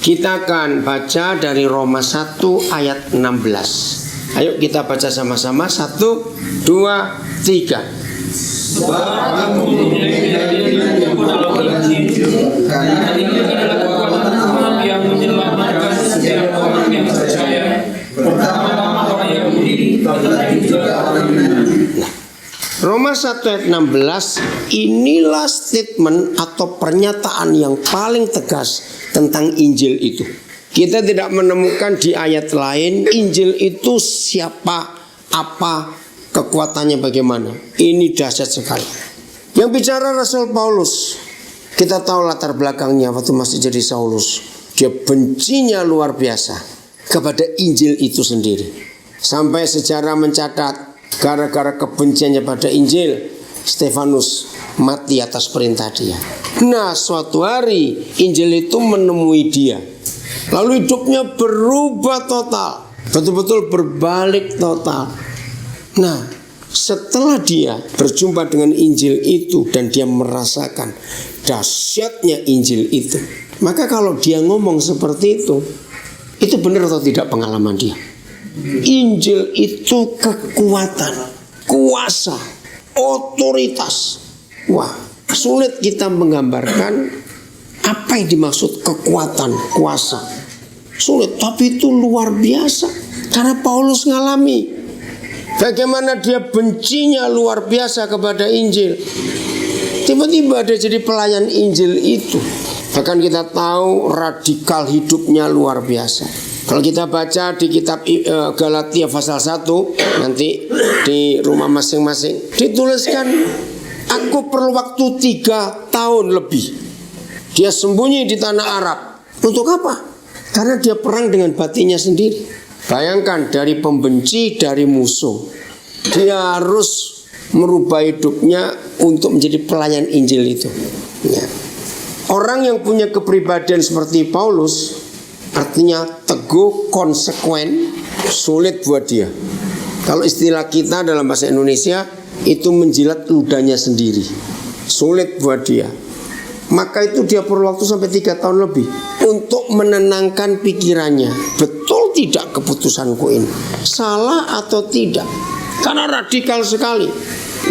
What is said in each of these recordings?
Kita akan baca dari Roma 1 ayat 16. Ayo kita baca sama-sama. 1, 2, 3. Sebab aku karena ini adalah kekuatan Allah yang menyelamatkan setiap orang yang percaya, pertama orang Yahudi, tetapi juga orang Yunani. Roma 1 ayat 16, inilah statement atau pernyataan yang paling tegas tentang Injil itu. Kita tidak menemukan di ayat lain Injil itu siapa, apa, kekuatannya bagaimana. Ini dahsyat sekali. Yang bicara Rasul Paulus, kita tahu latar belakangnya waktu masih jadi Saulus. Dia bencinya luar biasa kepada Injil itu sendiri. Sampai sejarah mencatat gara-gara kebenciannya pada Injil, Stefanus mati atas perintah dia. Nah, suatu hari Injil itu menemui dia. Lalu hidupnya berubah total, betul-betul berbalik total. Nah, setelah dia berjumpa dengan Injil itu dan dia merasakan dahsyatnya Injil itu, maka kalau dia ngomong seperti itu benar atau tidak pengalaman dia? Injil itu kekuatan, kuasa, otoritas. Wah, sulit kita menggambarkan apa yang dimaksud kekuatan, kuasa. Sulit, tapi itu luar biasa. Karena Paulus ngalami bagaimana dia bencinya luar biasa kepada Injil. Tiba-tiba dia jadi pelayan Injil itu. Bahkan kita tahu radikal hidupnya luar biasa. Kalau kita baca di kitab Galatia pasal 1, nanti di rumah masing-masing dituliskan, aku perlu waktu 3 tahun lebih. Dia sembunyi di tanah Arab. Untuk apa? Karena dia perang dengan batinnya sendiri. Bayangkan, dari pembenci, dari musuh, dia harus merubah hidupnya untuk menjadi pelayan Injil itu ya. Orang yang punya kepribadian seperti Paulus, artinya teguh, konsekuen, sulit buat dia. Kalau istilah kita dalam bahasa Indonesia, itu menjilat ludahnya sendiri. Sulit buat dia. Maka itu dia perlu waktu sampai 3 tahun lebih untuk menenangkan pikirannya. Betul tidak keputusanku ini? Salah atau tidak? Karena radikal sekali.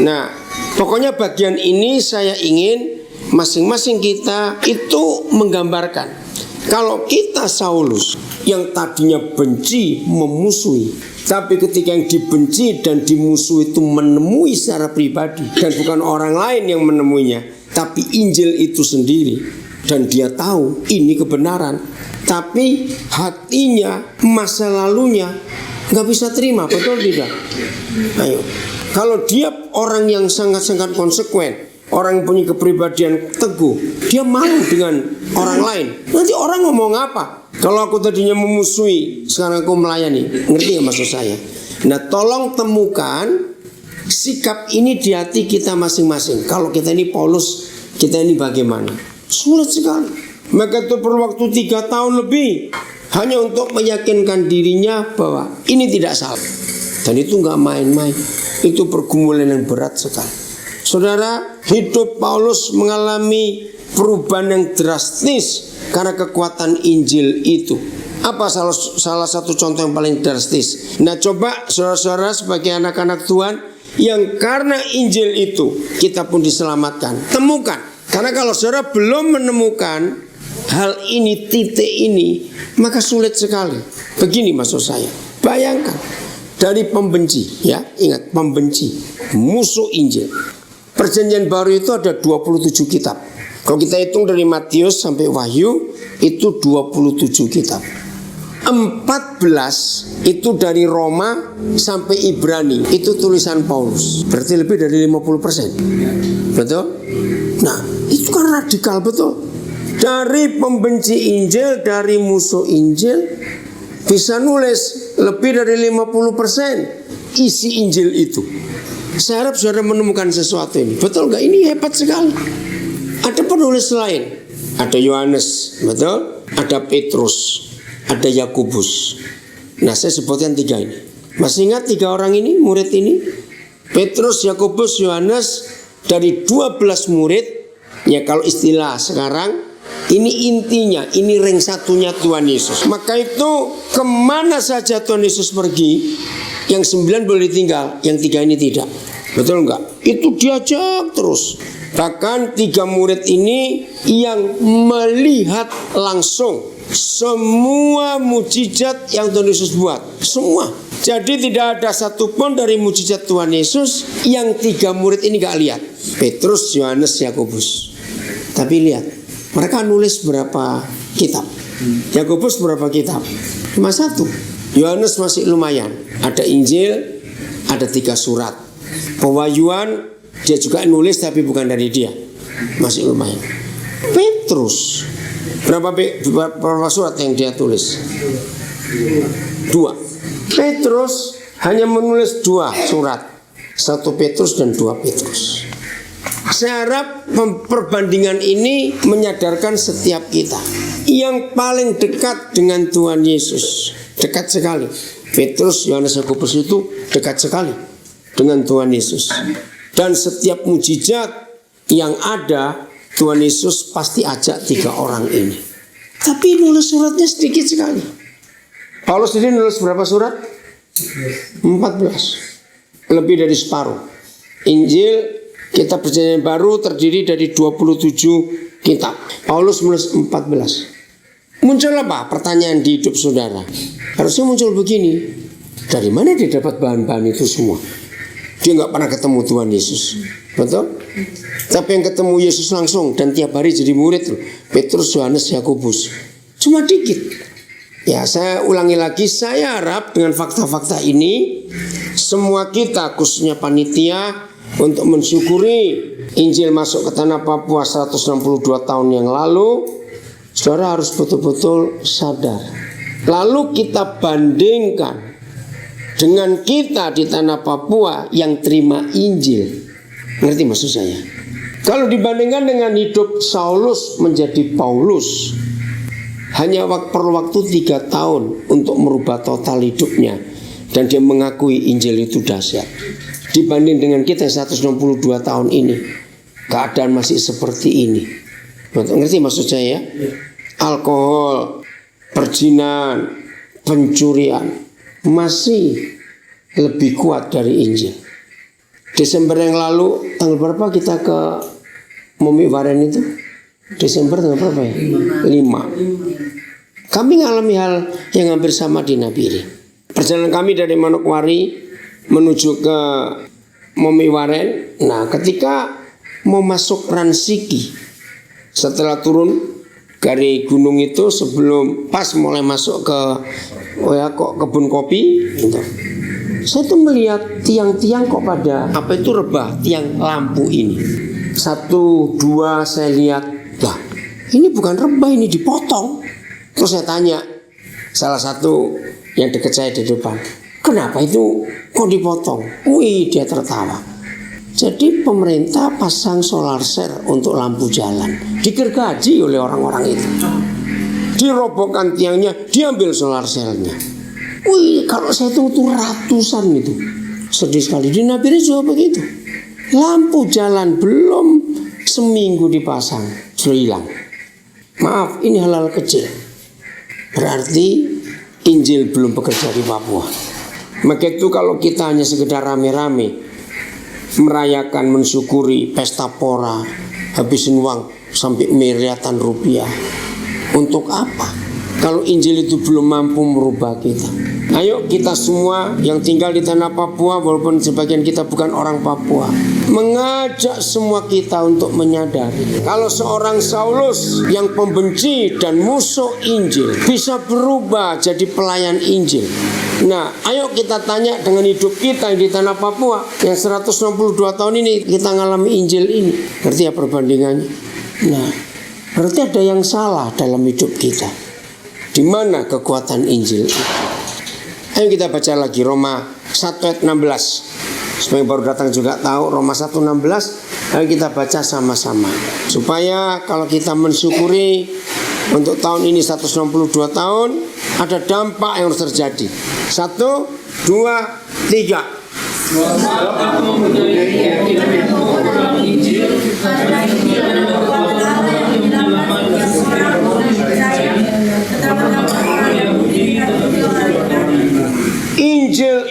Nah, pokoknya bagian ini saya ingin masing-masing kita itu menggambarkan. Kalau kita Saulus yang tadinya benci, memusuhi, tapi ketika yang dibenci dan dimusuhi itu menemui secara pribadi, dan bukan orang lain yang menemuinya, tapi Injil itu sendiri, dan dia tahu ini kebenaran, tapi hatinya, masa lalunya nggak bisa terima, betul tidak? Ayo, kalau dia orang yang sangat-sangat konsekuen, orang yang punya kepribadian teguh, dia malu dengan orang lain. Nanti orang ngomong apa? Kalau aku tadinya memusuhi, sekarang aku melayani. Ngerti ya maksud saya? Nah, tolong temukan sikap ini di hati kita masing-masing. Kalau kita ini Paulus, kita ini bagaimana? Sulit sekali. Maka itu perlu waktu 3 tahun lebih hanya untuk meyakinkan dirinya bahwa ini tidak salah. Dan itu gak main-main. Itu pergumulan yang berat sekali. Saudara, hidup Paulus mengalami perubahan yang drastis karena kekuatan Injil itu. Apa salah satu contoh yang paling drastis? Nah, coba saudara-saudara sebagai anak-anak Tuhan yang karena Injil itu kita pun diselamatkan, temukan. Karena kalau saudara belum menemukan hal ini, titik ini, maka sulit sekali. Begini maksud saya. Bayangkan, dari pembenci, ya, ingat, pembenci, musuh Injil. Perjanjian baru itu ada 27 kitab. Kalau kita hitung dari Matius sampai Wahyu, itu 27 kitab. 14 itu dari Roma sampai Ibrani, itu tulisan Paulus. Berarti lebih dari 50%. Betul? Nah, itu kan radikal betul. Dari pembenci Injil, dari musuh Injil, bisa nulis lebih dari 50% isi Injil itu. Saya harap saudara menemukan sesuatu ini. Betul gak? Ini hebat sekali. Ada penulis lain. Ada Yohanes, betul? Ada Petrus, ada Yakobus. Nah, saya sebutkan 3 ini. Masih ingat 3 orang ini, murid ini? Petrus, Yakobus, Yohanes. Dari 12 murid, ya kalau istilah sekarang, Ini intinya, ini ring satunya Tuhan Yesus. Maka itu kemana saja Tuhan Yesus pergi, yang 9 boleh tinggal, yang 3 ini tidak. Betul enggak? Itu diajak terus. Bahkan 3 murid ini yang melihat langsung semua mujizat yang Tuhan Yesus buat. Semua. Jadi tidak ada satupun dari mujizat Tuhan Yesus yang 3 murid ini gak lihat. Petrus, Yohanes, Yakobus. Tapi lihat, mereka nulis berapa kitab. Yakobus berapa kitab? Cuma 1. Yohanes masih lumayan. Ada Injil, ada 3 surat. Pewahyuan dia juga nulis tapi bukan dari dia. Masih lumayan. Petrus berapa surat yang dia tulis? 2. Petrus hanya menulis 2 surat. 1 Petrus dan 2 Petrus. Saya harap perbandingan ini menyadarkan setiap kita. Yang paling dekat dengan Tuhan Yesus, dekat sekali. Petrus, Yohanes, Yakobus itu dekat sekali dengan Tuhan Yesus. Dan setiap mujizat yang ada, Tuhan Yesus pasti ajak 3 orang ini. Tapi nulis suratnya sedikit sekali. Paulus sendiri nulis berapa surat? 14. Lebih dari separuh. Injil, kitab Perjanjian Baru terdiri dari 27 kitab. Paulus menulis 14. Muncul apa pertanyaan di hidup saudara? Harusnya muncul begini. Dari mana dia dapat bahan-bahan itu semua? Dia gak pernah ketemu Tuhan Yesus. Betul? Tapi yang ketemu Yesus langsung dan tiap hari jadi murid, Petrus, Yohanes, Yakobus. Cuma dikit. Ya, saya ulangi lagi, saya harap dengan fakta-fakta ini semua kita, khususnya panitia, untuk mensyukuri Injil masuk ke tanah Papua 162 tahun yang lalu, saudara harus betul-betul sadar. Lalu kita bandingkan dengan kita di tanah Papua yang terima Injil. Ngerti maksud saya? Kalau dibandingkan dengan hidup Saulus menjadi Paulus, hanya perlu waktu 3 tahun untuk merubah total hidupnya. Dan dia mengakui Injil itu dahsyat. Dibanding dengan kita 162 tahun ini, keadaan masih seperti ini. Ngerti maksud saya? Alkohol, perjinan, pencurian masih lebih kuat dari Injil. Desember yang lalu, tanggal berapa kita ke Momi Waren itu? Desember tanggal berapa ya? 5. Kami mengalami hal yang hampir sama di Nabire. Perjalanan kami dari Manokwari menuju ke Momi Waren. Nah, ketika mau masuk Ransiki, setelah turun dari gunung itu, sebelum pas mulai masuk ke kebun kopi gitu, saya tuh melihat tiang-tiang kok pada rebah tiang lampu ini. 1, 2 saya lihat, lah ini bukan rebah, ini dipotong. Terus saya tanya salah satu yang dekat saya di depan, kenapa itu kok dipotong? Wih, dia tertawa. Jadi pemerintah pasang solar cell untuk lampu jalan, digergaji oleh orang-orang itu. Dirobohkan tiangnya, diambil solar cellnya. Wih, kalau saya tuh ratusan itu. Sedih sekali. Di Nabire juga begitu. Lampu jalan belum seminggu dipasang, sudah hilang. Maaf, ini hal-hal kecil. Berarti Injil belum bekerja di Papua. Maka itu kalau kita hanya sekedar rame-rame merayakan, mensyukuri pesta pora, habisin uang sampai miliaran rupiah, untuk apa? Kalau Injil itu belum mampu merubah kita. Ayo kita semua yang tinggal di tanah Papua, walaupun sebagian kita bukan orang Papua, mengajak semua kita untuk menyadari kalau seorang Saulus yang pembenci dan musuh Injil bisa berubah jadi pelayan Injil. Nah, ayo kita tanya dengan hidup kita yang di tanah Papua yang 162 tahun ini kita ngalami Injil ini. Ngerti ya perbandingannya? Nah, berarti ada yang salah dalam hidup kita. Di mana kekuatan Injil itu? Ayo kita baca lagi Roma 1 ayat 16. Supaya baru datang juga tahu Roma 1:16. Ayo kita baca sama-sama. Supaya kalau kita mensyukuri untuk tahun ini 162 tahun, ada dampak yang harus terjadi. 1, 2, 3.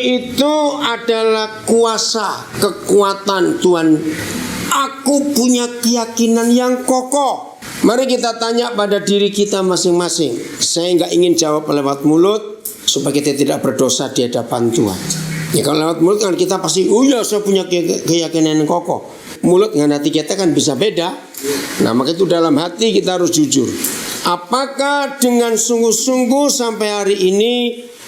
itu adalah kuasa, kekuatan Tuhan. Aku punya keyakinan yang kokoh. Mari kita tanya pada diri kita masing-masing. Saya nggak ingin jawab lewat mulut supaya kita tidak berdosa di hadapan Tuhan. Ya kalau lewat mulut kan kita pasti, oh ya saya punya keyakinan yang kokoh. Mulut dengan hati kita kan bisa beda. Nah maka itu dalam hati kita harus jujur. Apakah dengan sungguh-sungguh sampai hari ini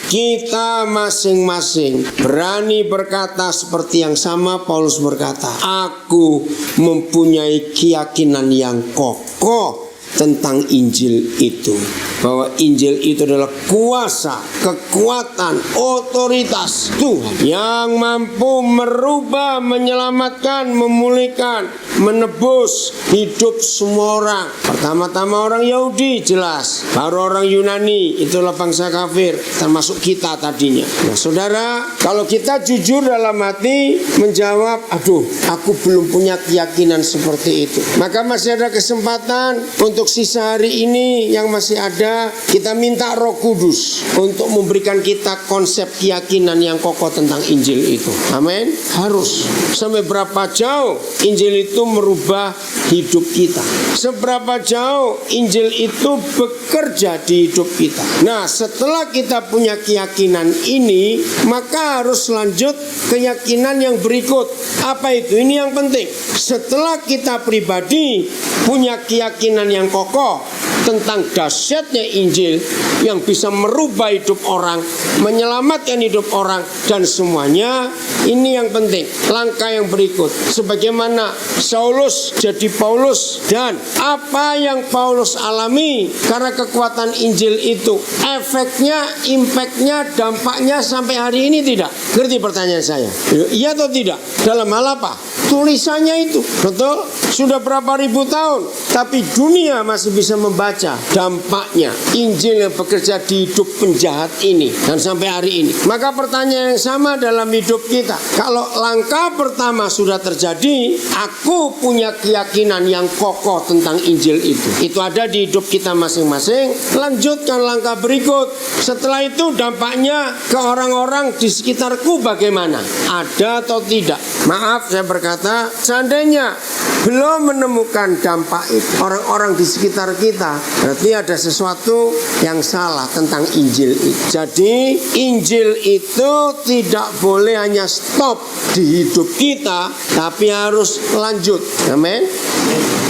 kita masing-masing berani berkata seperti yang sama Paulus berkata, aku mempunyai keyakinan yang kokoh tentang Injil itu, bahwa Injil itu adalah kuasa, kekuatan, otoritas Tuhan yang mampu merubah, menyelamatkan, memulihkan, menebus hidup semua orang. Pertama-tama orang Yahudi jelas, baru orang Yunani, itulah bangsa kafir, termasuk kita tadinya. Nah saudara, kalau kita jujur dalam hati menjawab, aduh aku belum punya keyakinan seperti itu, maka masih ada kesempatan untuk sisa hari ini yang masih ada. Kita minta Roh Kudus untuk memberikan kita konsep keyakinan yang kokoh tentang Injil itu. Amin. Harus. Sampai berapa jauh Injil itu merubah hidup kita, seberapa jauh Injil itu bekerja di hidup kita. Nah setelah kita punya keyakinan ini, maka harus lanjut keyakinan yang berikut. Apa itu? Ini yang penting. Setelah kita pribadi punya keyakinan yang kokoh tentang dahsyatnya Injil yang bisa merubah hidup orang, menyelamatkan hidup orang, dan semuanya, ini yang penting. Langkah yang berikut, sebagaimana Saulus jadi Paulus, dan apa yang Paulus alami karena kekuatan Injil itu, efeknya, impactnya, dampaknya sampai hari ini tidak? Ngerti pertanyaan saya? Iya atau tidak? Dalam hal apa? Tulisannya itu, betul? Sudah berapa ribu tahun, tapi dunia masih bisa membaca dampaknya Injil yang bekerja di hidup penjahat ini dan sampai hari ini. Maka pertanyaan yang sama dalam hidup kita. Kalau langkah pertama sudah terjadi, aku punya keyakinan yang kokoh tentang Injil itu. Itu ada di hidup kita masing-masing. Lanjutkan langkah berikut. Setelah itu dampaknya ke orang-orang di sekitarku bagaimana? Ada atau tidak? Maaf saya berkata, seandainya belum menemukan dampak itu orang-orang di sekitar kita, berarti ada sesuatu yang salah tentang Injil itu. Jadi Injil itu tidak boleh hanya stop di hidup kita, tapi harus lanjut. Amin.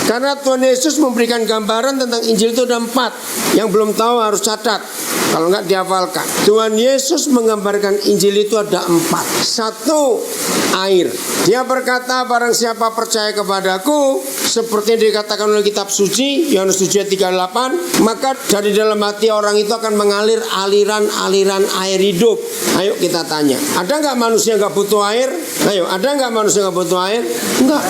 Karena Tuhan Yesus memberikan gambaran tentang Injil itu ada 4. Yang belum tahu harus catat, kalau enggak dihafalkan. Tuhan Yesus menggambarkan Injil itu ada 4. 1, air. Dia berkata, barang siapa percaya kepadaku, seperti yang dikatakan oleh kitab suci Yohanes 7:38, maka dari dalam hati orang itu akan mengalir aliran-aliran air hidup. Ayo kita tanya, ada nggak manusia nggak butuh air? Ayo, ada nggak manusia nggak butuh air? Enggak.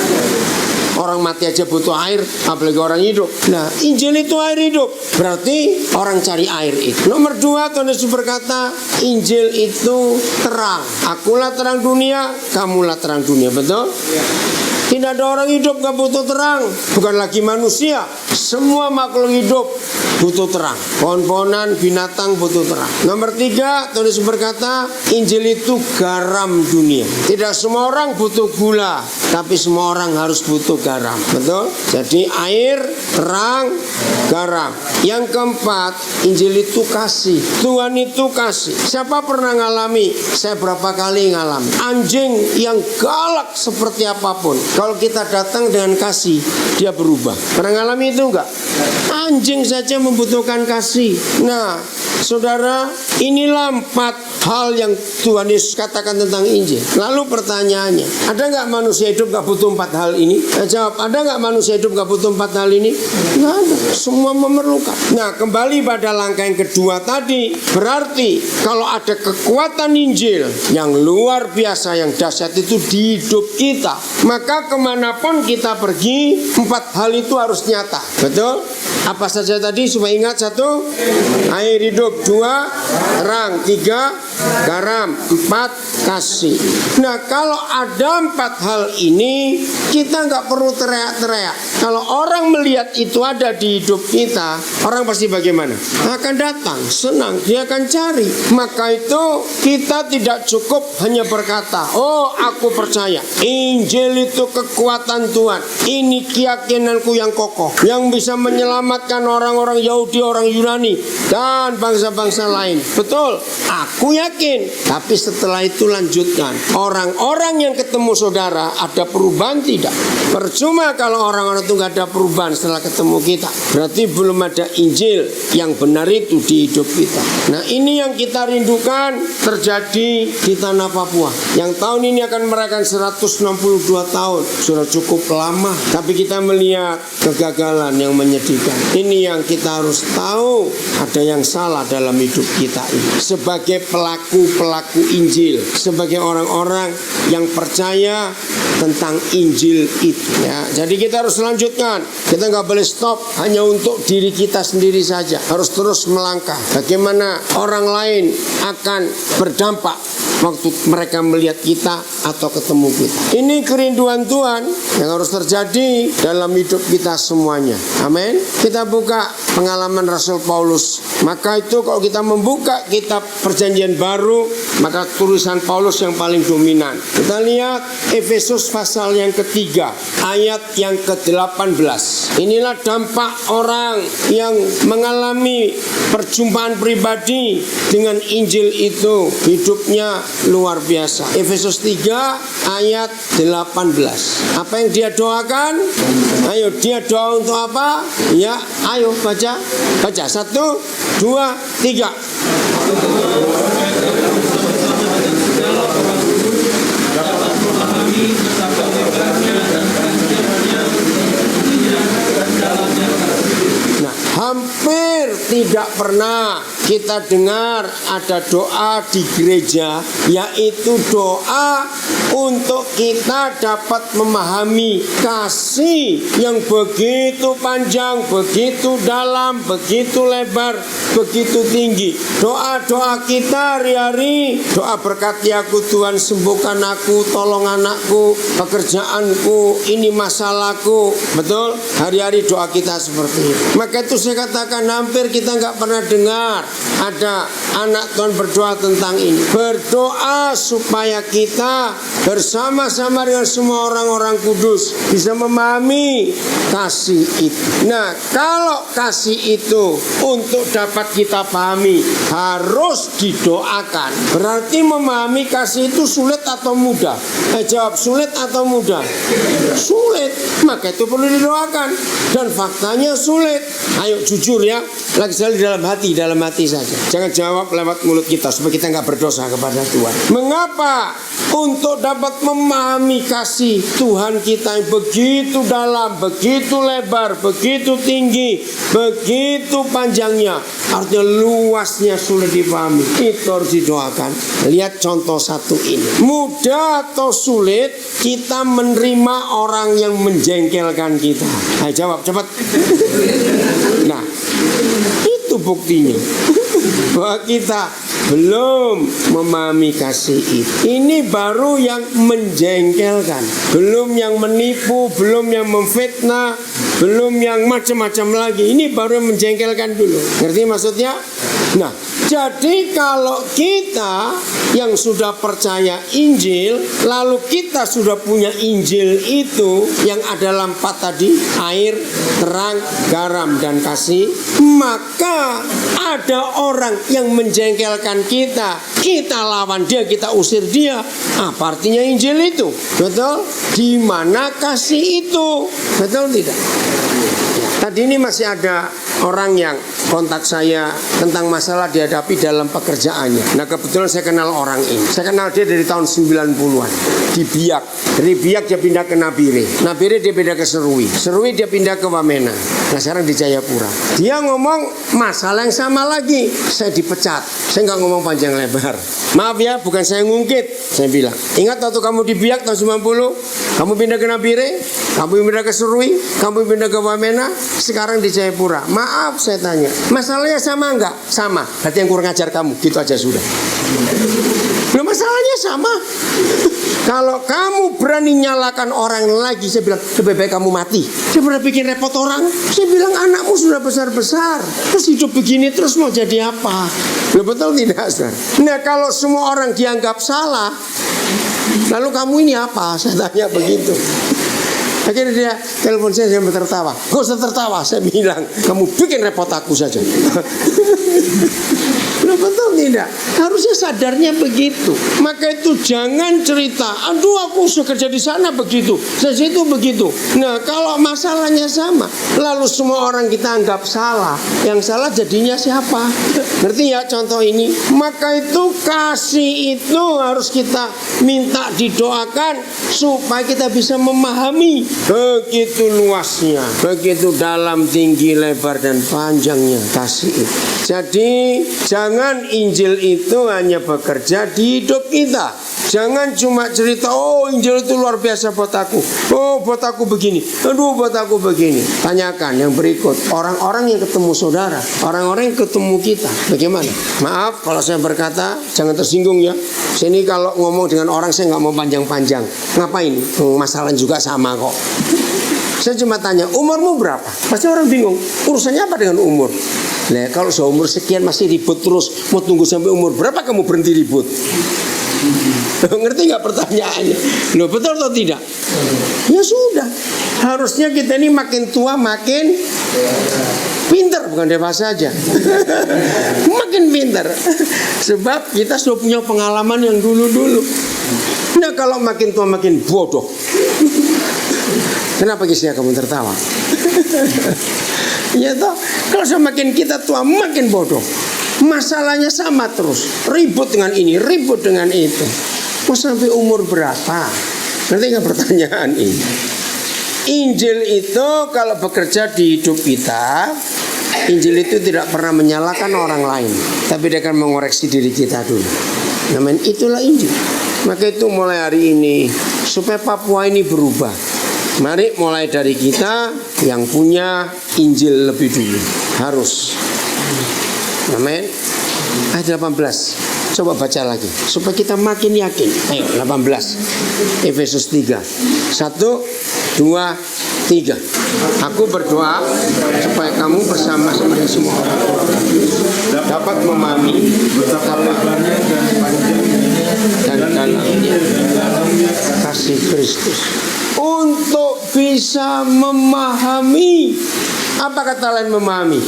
Orang mati aja butuh air, apalagi orang hidup. Nah, Injil itu air hidup, berarti orang cari air itu. Nomor 2, Tuhan Yesus berkata, Injil itu terang. Akulah terang dunia, kamulah terang dunia. Betul? Tidak ada orang hidup gak butuh terang. Bukan lagi manusia, semua makhluk hidup butuh terang. Pohon-pohonan, binatang butuh terang. Nomor 3, Tuhan Yesus berkata, Injil itu garam dunia. Tidak semua orang butuh gula, tapi semua orang harus butuh garam. Betul? Jadi air, terang, garam. Yang keempat, Injil itu kasih. Tuhan itu kasih. Siapa pernah ngalami? Saya berapa kali ngalami. Anjing yang galak seperti apapun, kalau kita datang dengan kasih, dia berubah. Pernah ngalami itu enggak? Anjing saja membutuhkan kasih. Nah, saudara, inilah 4 hal yang Tuhan Yesus katakan tentang Injil. Lalu pertanyaannya, ada nggak manusia hidup nggak butuh 4 hal ini? Jawab, ada nggak manusia hidup nggak butuh 4 hal ini? Nggak ada, semua memerlukan. Nah, kembali pada langkah yang kedua tadi, berarti kalau ada kekuatan Injil yang luar biasa, yang dahsyat itu di hidup kita, maka kemanapun kita pergi, 4 hal itu harus nyata. Betul? Apa saja tadi supaya ingat? 1, air hidup. 2, terang. 3, garam. 4, kasih. Nah, kalau ada 4 hal ini, kita nggak perlu teriak-teriak. Kalau orang melihat itu ada di hidup kita, orang pasti bagaimana? Akan datang, senang, dia akan cari. Maka itu kita tidak cukup hanya berkata, oh aku percaya Injil itu kekuatan Tuhan, ini keyakinanku yang kokoh, yang bisa menyelamatkan orang-orang Yahudi, orang Yunani, dan bangsa-bangsa lain. Betul, aku yakin. Tapi setelah itu lanjutkan. Orang-orang yang ketemu saudara ada perubahan tidak? Percuma kalau orang-orang itu nggak ada perubahan setelah ketemu kita. Berarti belum ada Injil yang benar itu di hidup kita. Nah, ini yang kita rindukan terjadi di tanah Papua. Yang tahun ini akan merayakan 162 tahun. Sudah cukup lama. Tapi kita melihat kegagalan yang menyedihkan. Ini yang kita harus tahu, ada yang salah dalam hidup kita ini. Sebagai pelaku-pelaku Injil, sebagai orang-orang yang percaya tentang Injil itu, ya. Jadi kita harus lanjutkan. Kita nggak boleh stop hanya untuk diri kita sendiri saja. Harus terus melangkah. Bagaimana orang lain akan berdampak waktu mereka melihat kita atau ketemu kita. Ini kerinduan Tuhan yang harus terjadi dalam hidup kita semuanya. Amin. Kita buka pengalaman Rasul Paulus. Maka itu kalau kita membuka kitab Perjanjian Baru, maka tulisan Paulus yang paling dominan. Kita lihat Efesus pasal yang ketiga, ayat yang ke-18. Inilah dampak orang yang mengalami perjumpaan pribadi dengan Injil itu. Hidupnya luar biasa. Efesus 3 ayat 18. Apa yang dia doakan? Ayo, dia doa untuk apa? Ya, ayo baca. Baca 1, 2, 3. Nah, hampir tidak pernah kita dengar ada doa di gereja, yaitu doa untuk kita dapat memahami kasih yang begitu panjang, begitu dalam, begitu lebar, begitu tinggi. Doa-doa kita hari-hari, doa berkati aku Tuhan, sembuhkan aku, tolong anakku, pekerjaanku, ini masalahku. Betul? Hari-hari doa kita seperti itu. Maka itu saya katakan hampir kita nggak pernah dengar ada anak Tuhan berdoa tentang ini. Berdoa supaya kita bersama-sama dengan semua orang-orang kudus bisa memahami kasih itu. Nah, kalau kasih itu untuk dapat kita pahami harus didoakan. Berarti memahami kasih itu sulit atau mudah? Jawab, sulit atau mudah? Sulit. Maka itu perlu didoakan. Dan faktanya sulit. Ayo jujur ya, lagi sekali dalam hati saja. Jangan jawab lewat mulut kita supaya kita nggak berdosa kepada Tuhan. Mengapa? Untuk dapat memahami kasih Tuhan kita yang begitu dalam, begitu lebar, begitu tinggi, begitu panjangnya, artinya luasnya sulit dipahami. Itu harus didoakan. Lihat contoh satu ini. Mudah atau sulit kita menerima orang yang menjengkelkan kita? Ayo jawab cepat. Nah, itu buktinya bahwa kita belum memahami kasih itu. Ini baru yang menjengkelkan, belum yang menipu, belum yang memfitnah, belum yang macam-macam lagi. Ini baru yang menjengkelkan dulu. Ngerti maksudnya? Nah, jadi kalau kita yang sudah percaya Injil, lalu kita sudah punya Injil itu yang ada dalam 4 tadi, air, terang, garam, dan kasih, maka ada orang yang menjengkelkan kita, kita lawan dia, kita usir dia. Apa artinya Injil itu? Betul? Di mana kasih itu? Betul tidak? Tadi ini masih ada orang yang kontak saya tentang masalah dihadapi dalam pekerjaannya. Nah, kebetulan saya kenal orang ini. Saya kenal dia dari tahun 90-an di Biak. Dari Biak dia pindah ke Nabire. Nabire dia pindah ke Serui. Serui dia pindah ke Wamena. Nah, sekarang di Jayapura. Dia ngomong masalah yang sama lagi. Saya dipecat. Saya nggak ngomong panjang lebar. Maaf ya, bukan saya ngungkit. Saya bilang, ingat waktu kamu di Biak tahun 90, kamu pindah ke Nabire, kamu pindah ke Serui, kamu pindah ke Wamena, sekarang di Jayapura. Maaf saya tanya, masalahnya sama enggak? Sama. Berarti yang kurang ajar kamu, gitu aja sudah. Nah, masalahnya sama. Kalau kamu berani nyalakan orang lagi, saya bilang lebih baik kamu mati. Saya pernah bikin repot orang. Saya bilang anakmu sudah besar-besar, terus hidup begini terus mau jadi apa? Loh, betul tidak, Saudara? Nah, kalau semua orang dianggap salah, lalu kamu ini apa? Saya tanya begitu. Akhirnya dia telepon saya tertawa. Gak usah tertawa, saya bilang kamu bikin repot aku saja. Nah, betul tidak? Harusnya sadarnya begitu. Maka itu jangan cerita, aduh aku sudah kerja di sana begitu, saya situ begitu. Nah, kalau masalahnya sama, lalu semua orang kita anggap salah, yang salah jadinya siapa? Ngerti ya contoh ini? Maka itu kasih itu harus kita minta didoakan supaya kita bisa memahami begitu luasnya, begitu dalam, tinggi, lebar, dan panjangnya kasih itu. Jadi jangan Injil itu hanya bekerja di hidup kita. Jangan cuma cerita, oh Injil itu luar biasa buat aku, oh buat aku begini, aduh buat aku begini. Tanyakan yang berikut, orang-orang yang ketemu saudara, orang-orang yang ketemu kita, bagaimana? Maaf kalau saya berkata, jangan tersinggung ya. Sini kalau ngomong dengan orang saya nggak mau panjang-panjang. Ngapain? Masalah juga sama kok. Saya cuma tanya, umurmu berapa? Pasti orang bingung, urusannya apa dengan umur? Nah, kalau seumur sekian masih ribut terus, mau tunggu sampai umur berapa kamu berhenti ribut? Ngerti nggak pertanyaannya? Loh, betul atau tidak? Ya sudah. Harusnya kita ini makin tua makin pintar, bukan dewasa saja. Makin pintar. Sebab kita sudah punya pengalaman yang dulu-dulu. Nah, kalau makin tua makin bodoh. Kenapa kisahnya kamu tertawa? Ya toh, kalau semakin kita tua makin bodoh. Masalahnya sama terus, ribut dengan ini, ribut dengan itu. Mau sampai umur berapa? Nanti nggak pertanyaan ini. Injil itu kalau bekerja di hidup kita, Injil itu tidak pernah menyalahkan orang lain, tapi dia akan mengoreksi diri kita dulu. Namanya itulah Injil. Maka itu mulai hari ini supaya Papua ini berubah. Mari mulai dari kita yang punya Injil lebih dulu. Harus. Amin. Ayat 18. Coba baca lagi supaya kita makin yakin. Ayo 18. Efesus 3. 1, 2, 3. Aku berdoa supaya kamu bersama-sama dengan semua orang dapat memahami betapa lebarnya dan panjangnya dan dalamnya kasih Kristus. Untuk bisa memahami. Apa kata lain memahami?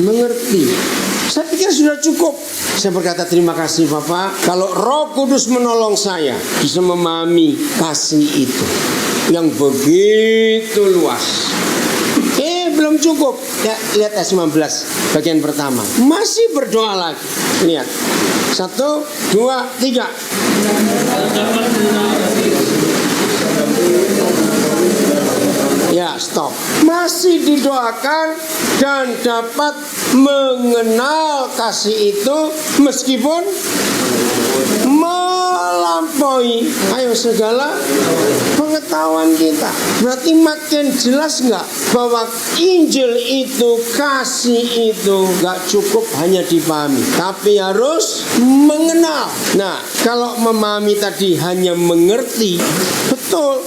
Mengerti. Saya pikir sudah cukup. Saya berkata terima kasih Bapak, kalau Roh Kudus menolong saya bisa memahami kasih itu yang begitu luas. Belum cukup ya, lihat ayat 19 bagian pertama. Masih berdoa lagi. Lihat 1, 2, 3. Ya stop. Masih didoakan dan dapat mengenal kasih itu meskipun melampaui segala pengetahuan kita. Berarti makin jelas nggak bahwa Injil itu, kasih itu nggak cukup hanya dipahami, tapi harus mengenal. Nah, kalau memahami tadi hanya mengerti, betul,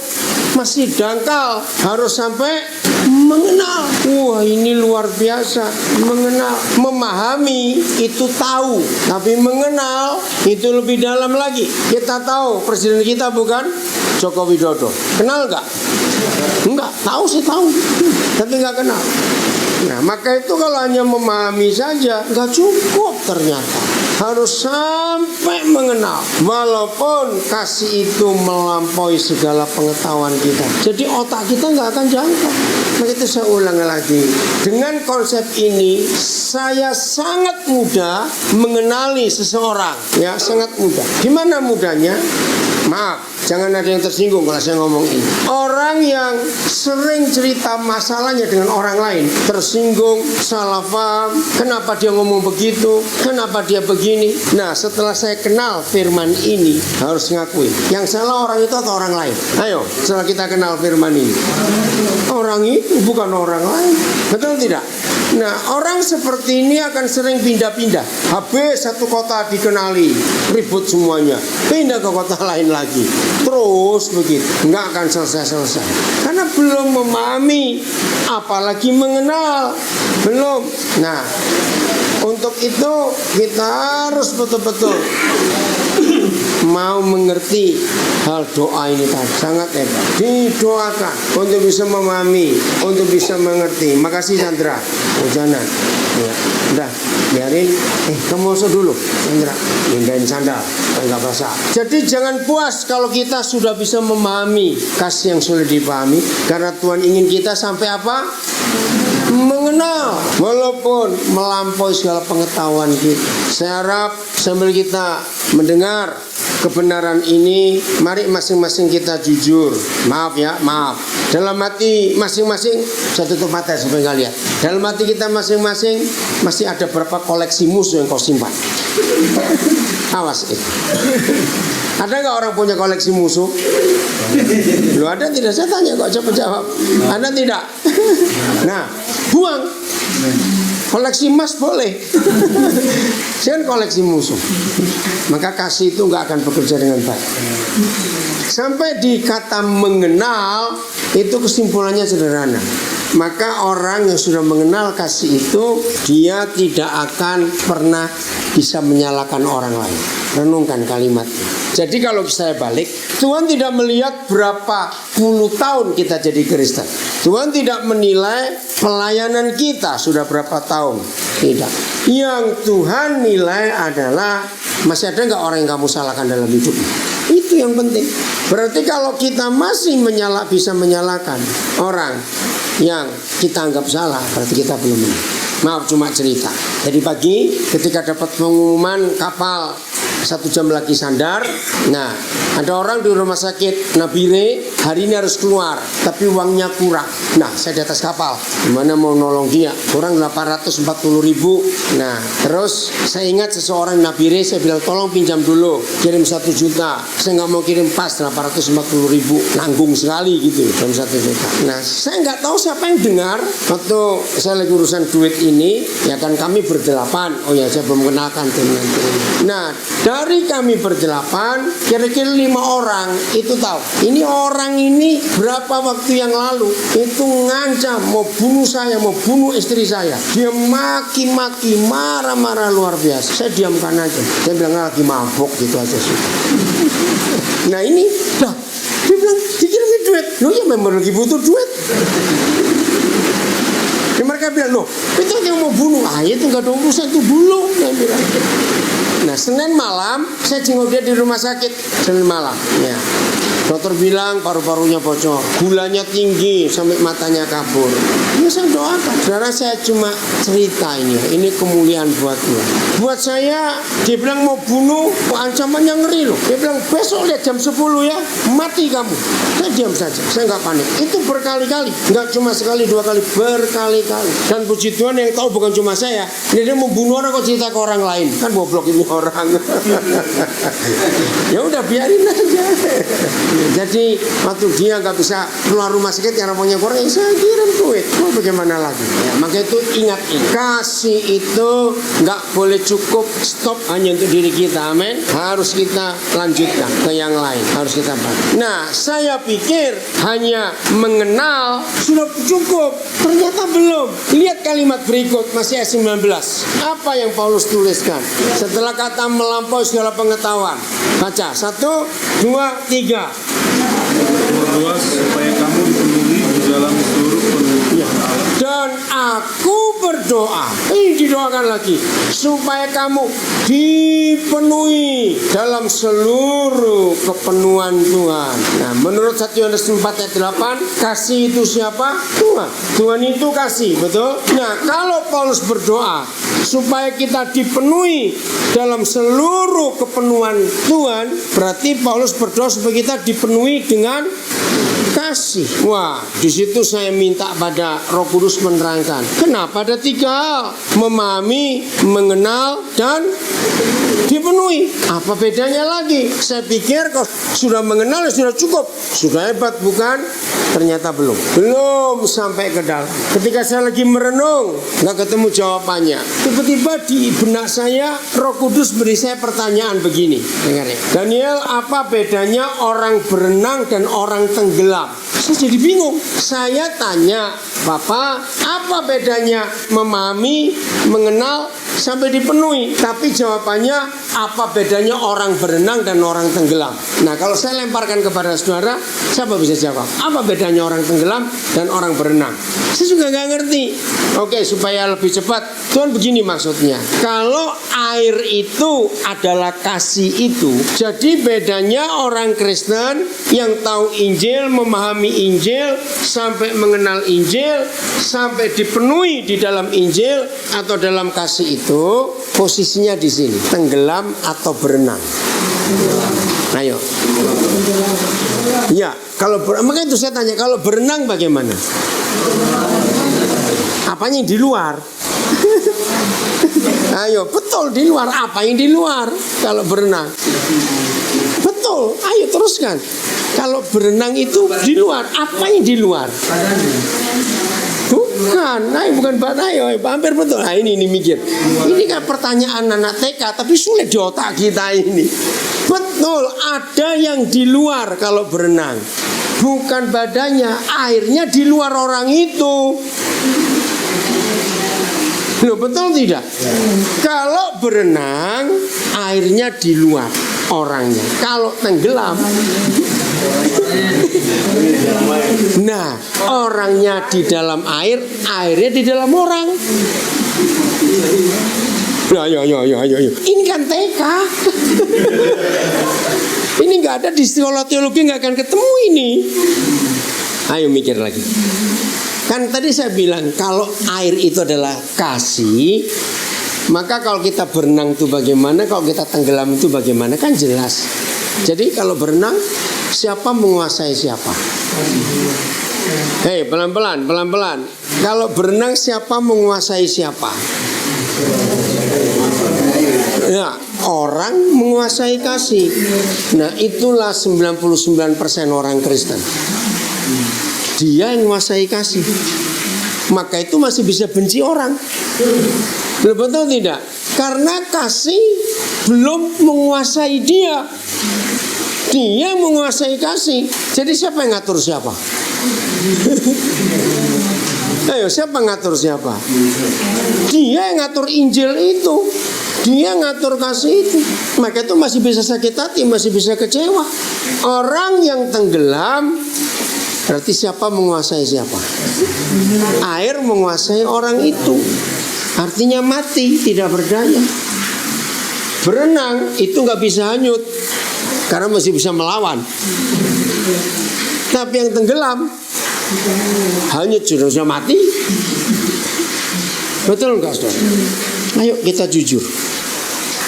masih dangkal, harus sampai mengenal. Wah, ini luar biasa. Mengenal, memahami itu tahu, tapi mengenal itu lebih dalam lagi. Kita tahu presiden kita bukan Joko Widodo. Kenal nggak? Enggak, tahu sih tahu, tapi nggak kenal. Nah, maka itu kalau hanya memahami saja nggak cukup ternyata. Harus sampai mengenal. Walaupun kasih itu melampaui segala pengetahuan kita. Jadi otak kita nggak akan jangkau. Maka itu saya ulang lagi. Dengan konsep ini saya sangat mudah mengenali seseorang. Ya, sangat mudah. Gimana mudahnya? Maaf, jangan ada yang tersinggung kalau saya ngomong ini. Orang yang sering cerita masalahnya dengan orang lain, tersinggung, salah paham, kenapa dia ngomong begitu, kenapa dia begini. Nah, setelah saya kenal firman ini, harus ngakui yang salah orang itu atau orang lain. Ayo, setelah kita kenal firman ini, orang itu bukan orang lain. Betul tidak? Nah, orang seperti ini akan sering pindah-pindah. Habis satu kota dikenali, ribut semuanya, pindah ke kota lain lagi. Terus begitu, nggak akan selesai-selesai. Karena belum memahami, apalagi mengenal. Belum. Nah, untuk itu kita harus betul-betul mau mengerti hal doa ini tadi. Sangat hebat. Didoakan untuk bisa memahami, untuk bisa mengerti. Makasih Sandra. Hujanan. Ya, udah biarin. Kamu masuk dulu, Sandra. Pindahin sandal, enggak basah. Jadi jangan puas kalau kita sudah bisa memahami kasih yang sudah dipahami, karena Tuhan ingin kita sampai apa? Mengenal, walaupun melampaui segala pengetahuan kita. Saya harap sambil kita mendengar kebenaran ini, mari masing-masing kita jujur. Maaf ya, maaf. Dalam hati masing-masing, saya tutup mata supaya nggak lihat. Dalam hati kita masing-masing masih ada berapa koleksi musuh yang kau simpan? Awas. Ada nggak orang punya koleksi musuh? Lu ada tidak? Saya tanya kok, coba jawab. Ada tidak? Nah, buang. Koleksi emas boleh. Jangan koleksi musuh. Maka kasih itu nggak akan bekerja dengan baik. Sampai di kata mengenal, itu kesimpulannya sederhana. Maka orang yang sudah mengenal kasih itu, dia tidak akan pernah bisa menyalahkan orang lain. Renungkan kalimatnya. Jadi kalau saya balik, Tuhan tidak melihat berapa puluh tahun kita jadi Kristen. Tuhan tidak menilai pelayanan kita sudah berapa tahun. Tidak. Yang Tuhan nilai adalah, masih ada nggak orang yang kamu salahkan dalam hidupmu? Itu yang penting. Berarti kalau kita masih bisa menyalahkan orang yang kita anggap salah, berarti kita belum menang. Maaf, cuma cerita. Jadi pagi ketika dapat pengumuman kapal 1 jam lagi sandar. Nah, ada orang di rumah sakit Nabire, hari ini harus keluar, tapi uangnya kurang. Nah, saya di atas kapal, gimana mau nolong dia? Kurang 840.000. Nah, terus saya ingat seseorang Nabire, saya bilang tolong pinjam dulu, kirim 1 juta. Saya nggak mau kirim pas 840.000, nanggung sekali gitu, dalam 1 juta. Nah, saya nggak tahu siapa yang dengar waktu saya lagi urusan duit ini, ya kan kami berdelapan. Oh ya, saya belum kenalkan dengan ini. Nah, dari kami berdelapan, kira-kira 5 orang itu tahu. Ini orang ini berapa waktu yang lalu itu ngancam mau bunuh saya, mau bunuh istri saya. Dia maki-maki, marah-marah luar biasa. Saya diamkan aja. Saya bilang lagi mabuk gitu aja sih. Nah ini, dah, dia bilang dikirimin duit. Loh ya memang lagi butuh duit. Dan mereka bilang, loh itu yang mau bunuh. Ah itu gak ada urusan, itu belum. Saya bilang. Nah, Senin malam saya jenguk dia di rumah sakit. Senin malam ya. Dokter bilang paru-parunya bocor, gulanya tinggi sampai matanya kabur. Ya saya doakan. Saudara, saya cuma cerita ini kemuliaan buat Tuhan. Buat saya, dia bilang mau bunuh, ancamannya ngeri loh. Dia bilang besok lihat jam 10 ya, mati kamu. Saya diam saja, saya nggak panik. Itu berkali-kali, nggak cuma sekali, 2 kali, berkali-kali. Dan puji Tuhan yang tahu bukan cuma saya. Dia mau bunuh orang kok cerita ke orang lain, kan goblok ini orang. Ya udah biarin aja. Jadi waktu dia nggak bisa keluar rumah sakit yang namanya kurang, saya kirim duit. Mau bagaimana lagi? Ya, maka itu ingat ini, kasih itu nggak boleh cukup stop hanya untuk diri kita, amin. Harus kita lanjutkan ke yang lain, harus kita bantu. Nah, saya pikir hanya mengenal sudah cukup, ternyata belum. Lihat kalimat berikut, masih ayat 19. Apa yang Paulus tuliskan setelah kata melampaui segala pengetahuan? Baca 1, 2, 3. Berdoa supaya kamu dipenuhi di dalam seluruh penubuhan Allah. Dan aku berdoa, ini didoakan lagi, supaya kamu dipenuhi dalam seluruh kepenuhan Tuhan. Nah, menurut 1 Yohanes 4 ayat 8, kasih itu siapa? Tuhan. Tuhan itu kasih, betul? Nah, kalau Paulus berdoa supaya kita dipenuhi dalam seluruh kepenuhan Tuhan, berarti Paulus berdoa supaya kita dipenuhi dengan kasih. Wah, di situ saya minta pada Roh Kudus menerangkan. Kenapa ada 3 hal? Memahami, mengenal, dan dipenuhi. Apa bedanya lagi? Saya pikir kalau sudah mengenal sudah cukup. Sudah hebat bukan? Ternyata belum. Belum sampai ke dalam. Ketika saya lagi merenung, nggak ketemu jawabannya. Tiba-tiba di benak saya Roh Kudus beri saya pertanyaan begini. Dengar ya. Daniel, apa bedanya orang berenang dan orang tenggelam? Saya jadi bingung. Saya tanya, Bapak, apa bedanya memahami, mengenal, sampai dipenuhi? Tapi jawabannya, apa bedanya orang berenang dan orang tenggelam? Nah, kalau saya lemparkan kepada saudara, siapa bisa jawab? Apa bedanya orang tenggelam dan orang berenang? Saya juga nggak ngerti. Oke, supaya lebih cepat, Tuhan begini maksudnya. Kalau air itu adalah kasih itu, jadi bedanya orang Kristen yang tahu Injil, memahami Injil, sampai mengenal Injil, sampai dipenuhi di dalam Injil atau dalam kasih itu, posisinya di sini, tenggelam atau berenang. Ayo. Ya, makanya itu saya tanya, kalau berenang bagaimana? Apanya yang di luar? Ayo, betul di luar. Apa yang di luar kalau berenang? Betul, ayo teruskan. Kalau berenang itu di luar, apa yang di luar? Bukan, bukan ayo, hampir betul. Nah, ini mikir. Ini kan pertanyaan anak TK, tapi sulit di otak kita ini. Betul, ada yang di luar kalau berenang. Bukan badannya, airnya di luar orang itu. Loh, betul tidak? Kalau berenang, airnya di luar orangnya. Kalau tenggelam, nah, orangnya di dalam air, airnya di dalam orang. Ayo. Ini kan TK. Ini nggak ada di sekolah teologi, nggak akan ketemu ini. Ayo mikir lagi. Kan tadi saya bilang kalau air itu adalah kasih, maka kalau kita berenang itu bagaimana, kalau kita tenggelam itu bagaimana, kan jelas. Jadi kalau berenang, siapa menguasai siapa? Hei, pelan-pelan. Kalau berenang, siapa menguasai siapa? Ya, orang menguasai kasih. Nah, itulah 99% orang Kristen. Dia yang menguasai kasih. Maka itu masih bisa benci orang. Betul tidak? Karena kasih belum menguasai dia. Dia menguasai kasih. Jadi siapa yang ngatur siapa? Ayo, siapa ngatur siapa? Dia yang ngatur Injil itu. Dia ngatur kasih itu. Maka itu masih bisa sakit hati, masih bisa kecewa. Orang yang tenggelam, berarti siapa menguasai siapa? Air menguasai orang itu. Artinya mati, tidak berdaya. Berenang itu nggak bisa hanyut, karena masih bisa melawan. Tapi yang tenggelam, hanyut sudah mati. Betul nggak, saudara? Ayo kita jujur.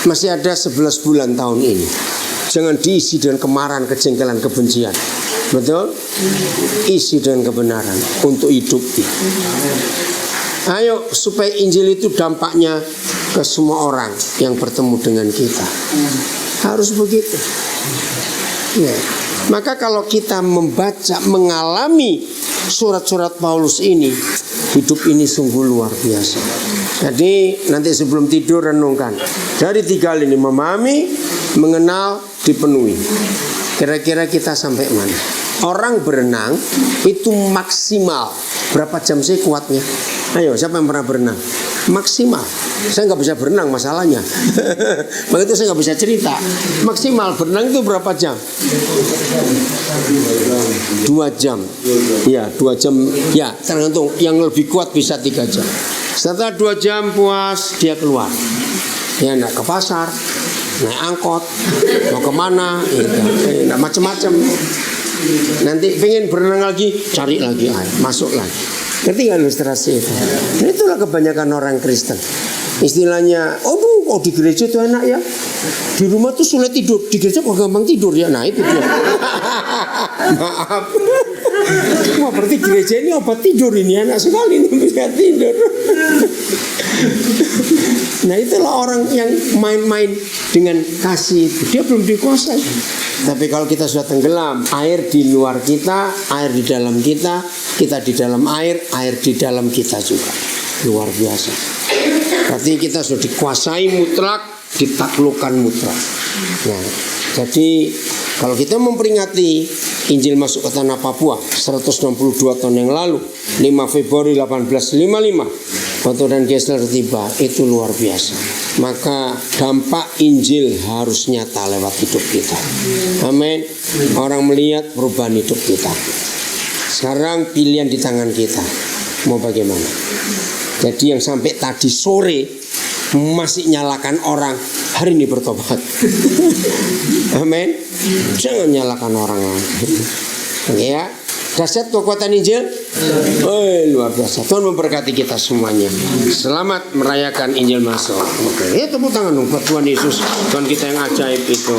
Masih ada 11 bulan tahun ini. Jangan diisi dengan kemarahan, kejengkelan, kebencian. Betul? Isi dengan kebenaran untuk hidup. Ayo supaya Injil itu dampaknya ke semua orang yang bertemu dengan kita. Harus begitu. Ya. Maka kalau kita membaca, mengalami surat-surat Paulus ini, hidup ini sungguh luar biasa. Jadi nanti sebelum tidur renungkan. Dari 3 hal ini, memahami, mengenal, dipenuhi. Kira-kira kita sampai mana? Orang berenang itu maksimal berapa jam sih kuatnya? Ayo, siapa yang pernah berenang? Maksimal. Saya nggak bisa berenang masalahnya. Maka itu saya nggak bisa cerita. Maksimal berenang itu berapa jam? 2 jam. Ya, 2 jam. Ya, tergantung. Yang lebih kuat bisa 3 jam. Setelah 2 jam puas, dia keluar. Ya, nak ke pasar, naik angkot, mau kemana, ya, macam-macam. Nanti pengen berenang lagi, cari lagi air, masuk lagi. Ngerti nggak ilustrasi itu? Nah, itulah kebanyakan orang Kristen. Istilahnya, oh di gereja itu enak ya. Di rumah tuh sulit tidur, di gereja kok gampang tidur ya. Nah itu dia. Maaf. Wah, berarti gereja ini obat tidur ini, enak sekali ini bisa tidur. Nah, itulah orang yang main-main dengan kasih itu, dia belum dikuasai. Tapi kalau kita sudah tenggelam, air di luar kita, air di dalam kita, kita di dalam air, air di dalam kita juga. Luar biasa. Berarti kita sudah dikuasai mutlak, ditaklukkan mutlak. Nah, jadi kalau kita memperingati Injil masuk ke tanah Papua 162 tahun yang lalu, 5 Februari 1855, Otto dan Geisler tiba, itu luar biasa. Maka dampak Injil harus nyata lewat hidup kita. Amin. Orang melihat perubahan hidup kita. Sekarang pilihan di tangan kita. Mau bagaimana? Jadi yang sampai tadi sore masih nyalakan orang, hari ini bertobat. Amin. Jangan nyalakan orang lain. Ya, dahsyat kekuatan Injil. Luar biasa. Tuhan memberkati kita semuanya. Selamat merayakan Injil masuk. Oke, ya tepuk tangan dong buat Tuhan Yesus, Tuhan kita yang ajaib itu.